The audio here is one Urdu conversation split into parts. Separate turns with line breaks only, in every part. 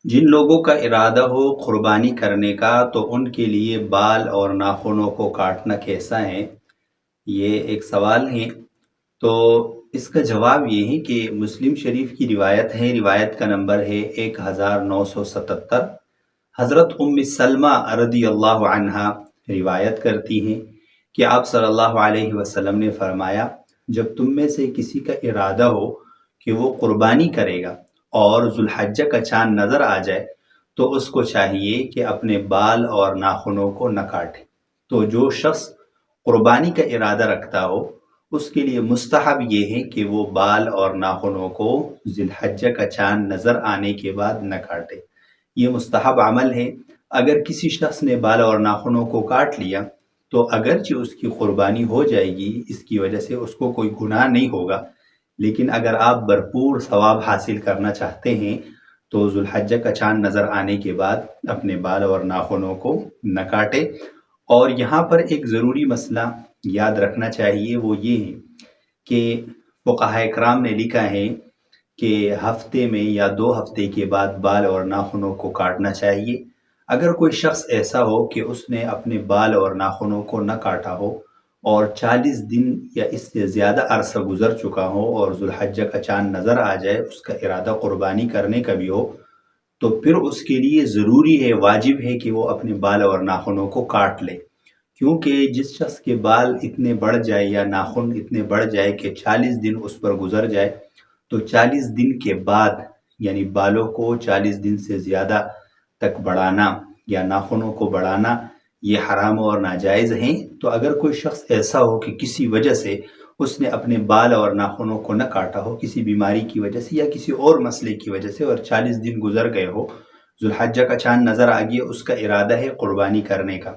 جن لوگوں کا ارادہ ہو قربانی کرنے کا تو ان کے لیے بال اور ناخنوں کو کاٹنا کیسا ہے؟ یہ ایک سوال ہے۔ تو اس کا جواب یہ ہے کہ مسلم شریف کی روایت ہے، روایت کا نمبر ہے 1977۔ حضرت ام سلمہ رضی اللہ عنہا روایت کرتی ہیں کہ آپ صلی اللہ علیہ وسلم نے فرمایا، جب تم میں سے کسی کا ارادہ ہو کہ وہ قربانی کرے گا اور ذو الحجہ کا چاند نظر آ جائے تو اس کو چاہیے کہ اپنے بال اور ناخنوں کو نہ کاٹے۔ تو جو شخص قربانی کا ارادہ رکھتا ہو اس کے لیے مستحب یہ ہے کہ وہ بال اور ناخنوں کو ذی الحجہ کا چاند نظر آنے کے بعد نہ کاٹے۔ یہ مستحب عمل ہے۔ اگر کسی شخص نے بال اور ناخنوں کو کاٹ لیا تو اگرچہ اس کی قربانی ہو جائے گی، اس کی وجہ سے اس کو کوئی گناہ نہیں ہوگا، لیکن اگر آپ بھرپور ثواب حاصل کرنا چاہتے ہیں تو ذو الحجہ کا چاند نظر آنے کے بعد اپنے بال اور ناخنوں کو نہ کاٹے۔ اور یہاں پر ایک ضروری مسئلہ یاد رکھنا چاہیے، وہ یہ ہے کہ فقہاء کرام نے لکھا ہے کہ ہفتے میں یا 2 ہفتے کے بعد بال اور ناخنوں کو کاٹنا چاہیے۔ اگر کوئی شخص ایسا ہو کہ اس نے اپنے بال اور ناخنوں کو نہ کاٹا ہو اور 40 دن یا اس سے زیادہ عرصہ گزر چکا ہو اور ذو الحجہ کا چاند نظر آ جائے، اس کا ارادہ قربانی کرنے کا بھی ہو، تو پھر اس کے لیے ضروری ہے، واجب ہے کہ وہ اپنے بال اور ناخنوں کو کاٹ لے۔ کیونکہ جس شخص کے بال اتنے بڑھ جائے یا ناخن اتنے بڑھ جائے کہ 40 دن اس پر گزر جائے، تو 40 دن کے بعد یعنی بالوں کو 40 دن سے زیادہ تک بڑھانا یا ناخنوں کو بڑھانا یہ حرام اور ناجائز ہیں۔ تو اگر کوئی شخص ایسا ہو کہ کسی وجہ سے اس نے اپنے بال اور ناخنوں کو نہ کاٹا ہو، کسی بیماری کی وجہ سے یا کسی اور مسئلے کی وجہ سے، اور 40 دن گزر گئے ہو، ذو الحجہ کا چاند نظر آ گیا، اس کا ارادہ ہے قربانی کرنے کا،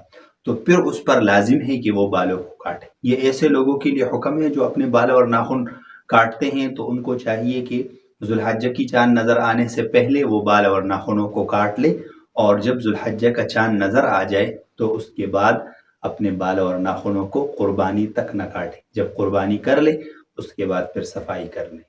تو پھر اس پر لازم ہے کہ وہ بالوں کو کاٹے۔ یہ ایسے لوگوں کے لیے حکم ہے جو اپنے بال اور ناخن کاٹتے ہیں، تو ان کو چاہیے کہ ذو الحجہ کی چاند نظر آنے سے پہلے وہ بال اور ناخنوں کو کاٹ لے، اور جب ذو الحجہ کا چاند نظر آ جائے تو اس کے بعد اپنے بال اور ناخنوں کو قربانی تک نہ کاٹے۔ جب قربانی کر لے اس کے بعد پھر صفائی کر لے۔